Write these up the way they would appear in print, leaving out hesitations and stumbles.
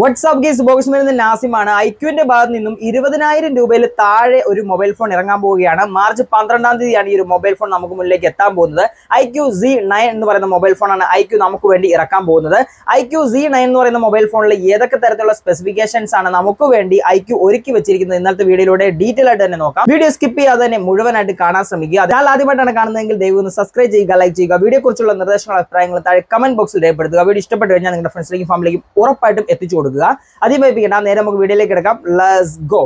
WhatsApp guys box നിന്ന് നാസിമാണ്. ഐക്യുവിന്റെ ഭാഗത്ത് നിന്നും 20,000 രൂപയിൽ താഴെ ഒരു മൊബൈൽ ഫോൺ ഇറങ്ങാൻ പോവുകയാണ്. മാർച്ച് 12-ാം തീയതിയാണ് ഈ ഒരു മൊബൈൽ ഫോൺ നമുക്ക് മുന്നിലേക്ക് എത്താൻ പോകുന്നത്. IQ Z9 എന്ന് പറയുന്ന മൊബൈൽ ഫോണാണ് ഐക്യു നമുക്ക് വേണ്ടി ഇറക്കാൻ പോകുന്നത്. IQ Z9 എന്ന് പറയുന്ന മൊബൈൽ ഫോണിൽ ഏതൊക്കെ തരത്തിലുള്ള സ്പെസിഫിക്കേഷൻസ് ആണ് നമുക്ക് വേണ്ടി ഐക്യു ഒരുക്കി വെച്ചിരിക്കുന്നത് ഇന്നത്തെ വീഡിയോയിലൂടെ ഡീറ്റെയിൽ ആയിട്ട് തന്നെ നോക്കാം. വീഡിയോ സ്കിപ്പ് ചെയ്യാതെ തന്നെ മുഴുവനായിട്ട് കാണാൻ ശ്രമിക്കുക. അതിനാൽ ആദ്യമായിട്ടാണ് കാണുന്നതെങ്കിൽ ദയവ് ഒന്ന് സബ്സ്ക്രൈബ് ചെയ്യുക, ലൈക്ക് ചെയ്യുക. വീഡിയോ കുറിച്ചുള്ള നിർദ്ദേശങ്ങളും അഭിപ്രായങ്ങളും താഴെ കമന്റ് ബോക്സിൽ രേഖപ്പെടുത്തുക. വീഡിയോ ഇഷ്ടപ്പെട്ടു കഴിഞ്ഞാൽ നിങ്ങളുടെ ഫ്രണ്ട്സിലേക്കും ഫാമിലിക്കും ഉറപ്പായിട്ടും എത്തിച്ചു കൊടുക്കുക. അധികം വൈകിപ്പിക്കണ്ട, നേരെ നമുക്ക് വീഡിയോയിലേക്ക് കിടക്കാം. Let's go.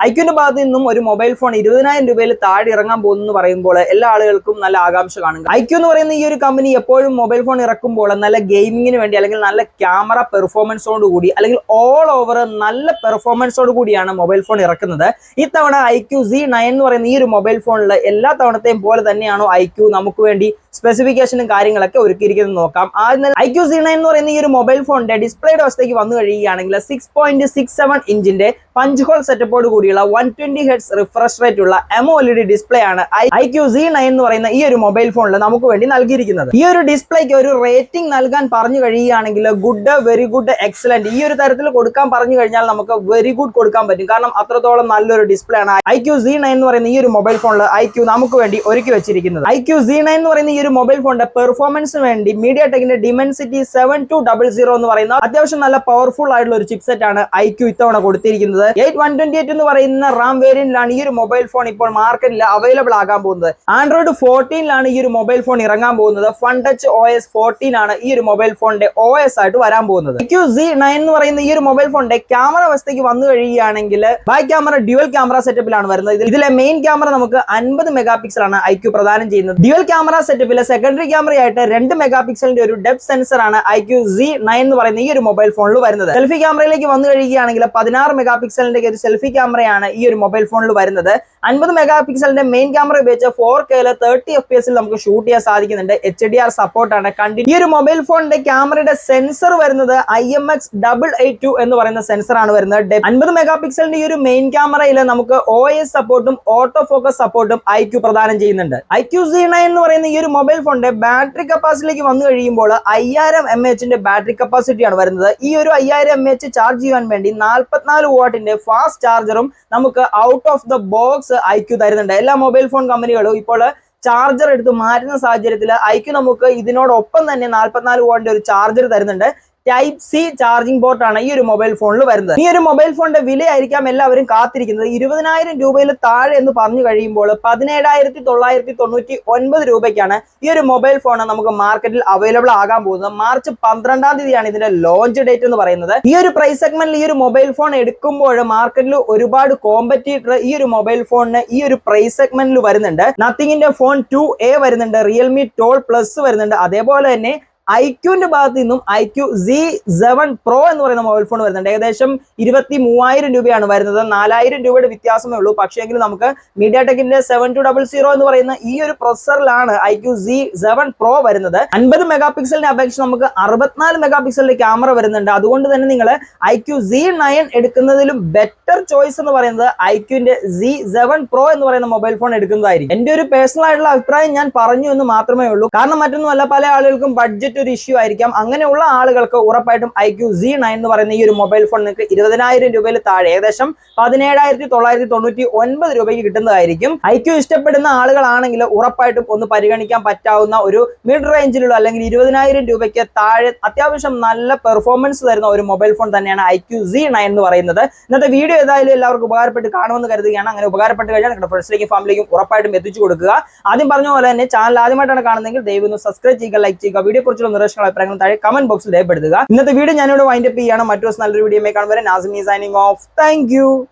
ഐക്യുവിന്റെ ഭാഗത്ത് നിന്നും ഒരു മൊബൈൽ ഫോൺ 20,000 രൂപയിൽ താഴെ ഇറങ്ങാൻ പോകുന്നു പറയുമ്പോൾ എല്ലാ ആളുകൾക്കും നല്ല ആകാംക്ഷ കാണും. ഐക്യു എന്ന് പറയുന്ന ഈ ഒരു കമ്പനി എപ്പോഴും മൊബൈൽ ഫോൺ ഇറക്കുമ്പോൾ നല്ല ഗെയിമിങ്ങിന് വേണ്ടി അല്ലെങ്കിൽ നല്ല ക്യാമറ പെർഫോമൻസോട് കൂടി അല്ലെങ്കിൽ ഓൾ ഓവർ നല്ല പെർഫോമൻസോട് കൂടിയാണ് മൊബൈൽ ഫോൺ ഇറക്കുന്നത്. ഇത്തവണ IQ Z9 എന്ന് പറയുന്ന ഈ ഒരു മൊബൈൽ ഫോണിൽ എല്ലാ തവണത്തെയും പോലെ തന്നെയാണോ ഐക്യു നമുക്ക് വേണ്ടി സ്പെസിഫിക്കേഷനും കാര്യങ്ങളൊക്കെ ഒരുക്കിയിരിക്കുന്നത് നോക്കാം. ആദ്യം IQ Z9 എന്ന് പറയുന്ന ഈ ഒരു മൊബൈൽ ഫോണിന്റെ ഡിസ്പ്ലേയുടെ അവസ്ഥയ്ക്ക് വന്നു കഴിയുകയാണെങ്കിൽ 6.67 ഇഞ്ചിന്റെ പഞ്ച് ഹോൾ സെറ്റപ്പോട് കൂടിയുള്ള 120 Hz റിഫ്രഷ് റേറ്റ് ഉള്ള AMOLED ഡിസ്പ്ലേ ആണ് IQ Z9 എന്ന് പറയുന്ന ഈ ഒരു മൊബൈൽ ഫോണിൽ നമുക്ക് വേണ്ടി നൽകിയിരിക്കുന്നത്. ഈ ഒരു ഡിസ്പ്ലേക്ക് ഒരു റേറ്റിംഗ് നൽകാൻ പറഞ്ഞു കഴിയുകയാണെങ്കിൽ ഗുഡ്, വെരി ഗുഡ്, എക്സലന്റ് ഈ ഒരു തരത്തിൽ കൊടുക്കാൻ പറഞ്ഞു കഴിഞ്ഞാൽ നമുക്ക് വെരി ഗുഡ് കൊടുക്കാൻ പറ്റും. കാരണം അത്രത്തോളം നല്ലൊരു ഡിസ്പ്ലേ ആണ് IQ Z9 എന്ന് പറയുന്ന ഈ ഒരു മൊബൈൽ ഫോണിൽ ഐക്യു നമുക്ക് വേണ്ടി ഒരുക്കി വെച്ചിരിക്കുന്നത്. IQ Z9 എന്ന് പറയുന്ന ഈ ഒരു മൊബൈൽ ഫോണിന്റെ പെർഫോമൻസിന് വേണ്ടി MediaTekന്റെ Dimensity 7200 എന്ന് പറയുന്ന അത്യാവശ്യം നല്ല പവർഫുൾ ആയിട്ടുള്ള ഒരു ചിപ്സെറ്റ് ആണ് ഐക്യു ഇത്തവണ കൊടുത്തിരിക്കുന്നത്. 8128 എന്ന് പറയുന്ന റാം വേരിയന്റിലാണ് ഈ ഒരു മൊബൈൽ ഫോൺ ഇപ്പോൾ മാർക്കറ്റിൽ അവൈലബിൾ ആകാൻ പോകുന്നത്. ആൻഡ്രോയിഡ് 14-ലാണ് ഈ ഒരു മൊബൈൽ ഫോൺ ഇറങ്ങാൻ പോകുന്നത്. FunTouch OS 14 ആണ് ഈ ഒരു മൊബൈൽ ഫോണിന്റെ OS ആയിട്ട് വരാൻ പോകുന്നത്. IQ Z9 എന്ന് പറയുന്ന ഈ ഒരു മൊബൈൽ ഫോണിന്റെ ക്യാമറ അവസ്ഥയ്ക്ക് വന്നു കഴിയുകയാണെങ്കിൽ ബാക്ക് ക്യാമറ ഡ്യുവൽ ക്യാമറ സെറ്റപ്പിലാണ് വരുന്നത്. ഇതിലെ മെയിൻ ക്യാമറ നമുക്ക് 50 മെഗാ പിക്സൽ ആണ് ഐക്യു പ്രദാനം ചെയ്യുന്നത്. ഡ്യുവൽ ക്യാമറ സെറ്റപ്പിലെ സെക്കൻഡറി ക്യാമറയായിട്ട് 2 മെഗാ പിക്സലിന്റെ ഒരു ഡെപ്ത് സെൻസർ ആണ് IQ Z9 എന്ന് പറയുന്ന ഈ ഒരു മൊബൈൽ ഫോണിൽ വരുന്നത്. സെൽഫി ക്യാമറയിലേക്ക് വന്നു കഴിയുകയാണെങ്കിൽ 16 മെഗാ പിക്സലിന്റെ ഒരു സെൽഫി ക്യാമറയാണ് ഈ ഒരു മൊബൈൽ ഫോണിൽ വരുന്നത്. 50 മെഗാ പിക്സലിന്റെ മെയിൻ ക്യാമറ ഉപയോഗിച്ച് 4K 30 FPS നമുക്ക് ഷൂട്ട് ചെയ്യാൻ സാധിക്കുന്നുണ്ട്. HDR സപ്പോർട്ടാണ്. ഈ ഒരു മൊബൈൽ ഫോണിന്റെ ക്യാമറയുടെ സെൻസർ വരുന്നത് IMX882 എന്ന് പറയുന്ന സെൻസർ ആണ് വരുന്നത്. 50 മെഗാ പിക്സലിന്റെ ഈ ഒരു മെയിൻ ക്യാമറയിൽ നമുക്ക് OIS സപ്പോർട്ടും ഓട്ടോ ഫോക്കസ് സപ്പോർട്ടും ഐക്യു പ്രദാനം ചെയ്യുന്നുണ്ട്. IQ Z9 എന്ന് പറയുന്ന ഈ ഒരു മൊബൈൽ ഫോണിന്റെ ബാറ്ററി കപ്പാസിറ്റിയിലേക്ക് വന്നു കഴിയുമ്പോൾ 5000 mAh ബാറ്ററി കപ്പാസിറ്റിയാണ് വരുന്നത്. ഈ ഒരു 5000 mAh ചാർജ് ചെയ്യാൻ വേണ്ടി 44 വാട്ടിന്റെ ഫാസ്റ്റ് ചാർജറും നമുക്ക് out of the box iQOO തരുന്നുണ്ട്. എല്ലാ മൊബൈൽ ഫോൺ കമ്പനികളും ഇപ്പോൾ ചാർജർ എടുത്ത് മാറ്റുന്ന സാഹചര്യത്തിൽ ഐക്യു നമുക്ക് ഇതിനോടൊപ്പം തന്നെ 44 വാട്ടിന്റെ ഒരു ചാർജർ തരുന്നുണ്ട്. Type-C ചാർജിംഗ് പോർട്ട് ആണ് ഈ ഒരു മൊബൈൽ ഫോണിൽ വരുന്നത്. ഈ ഒരു മൊബൈൽ ഫോണിന്റെ വിലയായിരിക്കാം എല്ലാവരും കാത്തിരിക്കുന്നത്. 20,000 രൂപയിൽ താഴെ എന്ന് പറഞ്ഞു കഴിയുമ്പോൾ 17,999 രൂപയ്ക്കാണ് ഈ ഒരു മൊബൈൽ ഫോൺ നമുക്ക് മാർക്കറ്റിൽ അവൈലബിൾ ആകാൻ പോകുന്നത്. മാർച്ച് 12-ാം തീയതിയാണ് ഇതിന്റെ ലോഞ്ച് ഡേറ്റ് എന്ന് പറയുന്നത്. ഈ ഒരു പ്രൈസ് സെഗ്മെന്റിൽ ഈ ഒരു മൊബൈൽ ഫോൺ എടുക്കുമ്പോൾ മാർക്കറ്റിൽ ഒരുപാട് കോമ്പറ്റീറ്റർ ഈ ഒരു മൊബൈൽ ഫോണിന് ഈ ഒരു പ്രൈസ് സെഗ്മെന്റിൽ വരുന്നുണ്ട്. നത്തിങ്ങിന്റെ ഫോൺ 2A വരുന്നുണ്ട്, റിയൽമി 12 പ്ലസ് വരുന്നുണ്ട്. അതേപോലെ തന്നെ ഐക്യുവിന്റെ ഭാഗത്ത് നിന്നും IQ Z7 Pro എന്ന് പറയുന്ന മൊബൈൽ ഫോൺ വരുന്നുണ്ട്. ഏകദേശം 23,000 രൂപയാണ് വരുന്നത്. 4,000 രൂപയുടെ വ്യത്യാസമേ ഉള്ളൂ. പക്ഷേങ്കിൽ നമുക്ക് MediaTekന്റെ 7200 എന്ന് പറയുന്ന ഈ ഒരു പ്രൊസസറിലാണ് IQ Z7 Pro വരുന്നത്. 50 മെഗാ പിക്സലിനെ അപേക്ഷിച്ച് നമുക്ക് 64 മെഗാ പിക്സലിന്റെ ക്യാമറ വരുന്നുണ്ട്. അതുകൊണ്ട് തന്നെ നിങ്ങൾ IQ Z9 എടുക്കുന്നതിലും ബെറ്റർ ചോയ്സ് എന്ന് പറയുന്നത് ഐക്യുവിന്റെ Z7 Pro എന്ന് പറയുന്ന മൊബൈൽ ഫോൺ എടുക്കുന്നതായിരിക്കും. എന്റെ ഒരു പേഴ്സണൽ ആയിട്ടുള്ള അഭിപ്രായം ഞാൻ പറഞ്ഞു എന്ന് മാത്രമേ ഉള്ളൂ. കാരണം മറ്റൊന്നുമല്ല, പല ആളുകൾക്കും ബഡ്ജറ്റ് ഒരു ഇഷ്യൂ ആയിരിക്കാം. അങ്ങനെയുള്ള ആളുകൾക്ക് ഉറപ്പായിട്ടും IQ Z9 എന്ന് പറയുന്ന ഈ ഒരു മൊബൈൽ ഫോൺ നിങ്ങൾക്ക് 20,000 രൂപയിൽ താഴെ ഏകദേശം 17,999 രൂപയ്ക്ക് കിട്ടുന്നതായിരിക്കും. ഐക്യു ഇഷ്ടപ്പെടുന്ന ആളുകളാണെങ്കിൽ ഉറപ്പായിട്ടും ഒന്ന് പരിഗണിക്കാൻ പറ്റാവുന്ന ഒരു മിഡ് റേഞ്ചിലുള്ള അല്ലെങ്കിൽ 20,000 രൂപയ്ക്ക് താഴെ അത്യാവശ്യം നല്ല പെർഫോമൻസ് തരുന്ന ഒരു മൊബൈൽ ഫോൺ തന്നെയാണ് IQ Z9 എന്ന് പറയുന്നത്. ഇന്നത്തെ വീഡിയോ ഏതായാലും എല്ലാവർക്കും ഉപകാരപ്പെട്ട് കാണുമെന്ന് കരുതുകയാണ്. അങ്ങനെ ഉപകാരപ്പെട്ട് കഴിഞ്ഞാൽ നിങ്ങളുടെ ഫ്രണ്ട്സിലേക്കും ഫാമിലിക്കും ഉറപ്പായിട്ടും എത്തിച്ചു കൊടുക്കുക. ആദ്യം പറഞ്ഞ പോലെ തന്നെ ചാനൽ ആദ്യമായിട്ടാണ് കാണുന്നതെങ്കിൽ ദയവ് ഒന്ന് സബ്സ്ക്രൈബ് ചെയ്യുക, ലൈക്ക് ചെയ്യുക. വീഡിയോ കുറിച്ചുള്ള നിർദ്ദേശങ്ങളും അഭിപ്രായങ്ങളും താഴെ കമന്റ് ബോക്സിൽ രേഖപ്പെടുത്തുക. ഇന്നത്തെ വീഡിയോ ഞാനിവിടെ വൈൻഡപ്പ് ചെയ്യാണ്. മറ്റൊരു നല്ലൊരു വീഡിയോ കാണുമ്പോൾ Nazim signing off. Thank you.